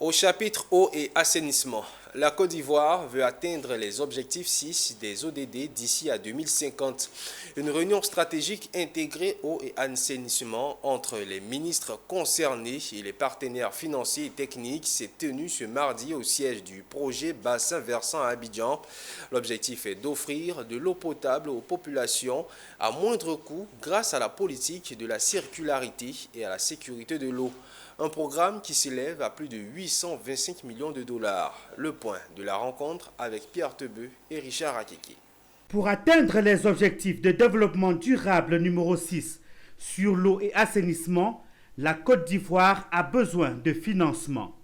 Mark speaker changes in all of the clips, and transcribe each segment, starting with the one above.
Speaker 1: Au chapitre eau et assainissement, la Côte d'Ivoire veut atteindre les objectifs 6 des ODD d'ici à 2050. Une réunion stratégique intégrée eau et assainissement entre les ministres concernés et les partenaires financiers et techniques s'est tenue ce mardi au siège du projet Bassin Versant à Abidjan. L'objectif est d'offrir de l'eau potable aux populations à moindre coût grâce à la politique de la circularité et à la sécurité de l'eau. Un programme qui s'élève à plus de 825 millions de dollars. Le point de la rencontre avec Pierre Tebeu et Richard Akeke.
Speaker 2: Pour atteindre les objectifs de développement durable numéro 6 sur l'eau et assainissement, la Côte d'Ivoire a besoin de financement.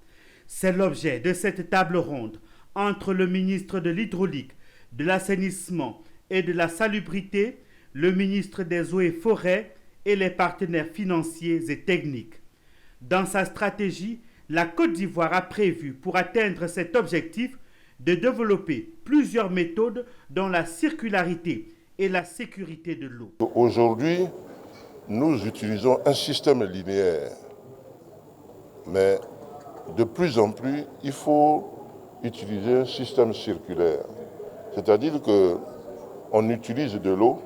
Speaker 2: C'est l'objet de cette table ronde entre le ministre de l'Hydraulique, de l'Assainissement et de la Salubrité, le ministre des Eaux et Forêts et les partenaires financiers et techniques. Dans sa stratégie, la Côte d'Ivoire a prévu, pour atteindre cet objectif, de développer plusieurs méthodes dans la circularité et la sécurité de l'eau.
Speaker 3: Aujourd'hui, nous utilisons un système linéaire, mais de plus en plus, il faut utiliser un système circulaire. C'est-à-dire qu'on utilise de l'eau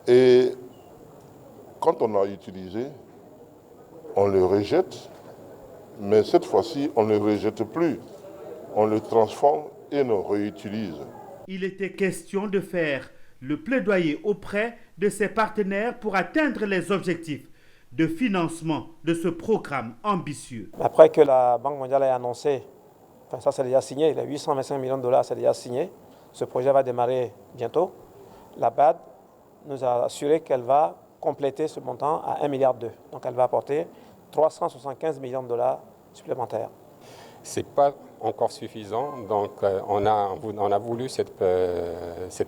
Speaker 3: et quand on a utilisé, on le rejette, mais cette fois-ci, on ne le rejette plus. On le transforme et on le réutilise.
Speaker 2: Il était question de faire le plaidoyer auprès de ses partenaires pour atteindre les objectifs de financement de ce programme ambitieux.
Speaker 4: Après que la Banque mondiale ait annoncé, ça c'est déjà signé, les 825 millions de dollars c'est déjà signé, ce projet va démarrer bientôt. La BAD nous a assuré qu'elle va compléter ce montant à 1,2 milliard. Donc elle va apporter 375 millions de dollars supplémentaires.
Speaker 5: Ce n'est pas encore suffisant, donc on a voulu cette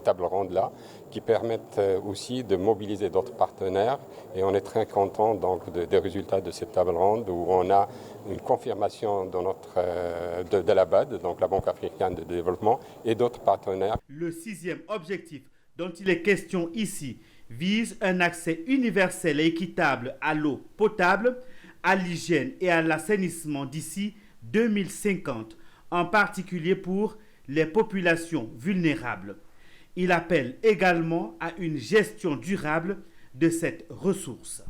Speaker 5: table ronde-là qui permette aussi de mobiliser d'autres partenaires et on est très content donc des résultats de cette table ronde où on a une confirmation de la BAD, donc la Banque africaine de développement, et d'autres partenaires.
Speaker 2: Le 6e objectif dont il est question ici vise un accès universel et équitable à l'eau potable, à l'hygiène et à l'assainissement d'ici 2050, en particulier pour les populations vulnérables. Il appelle également à une gestion durable de cette ressource.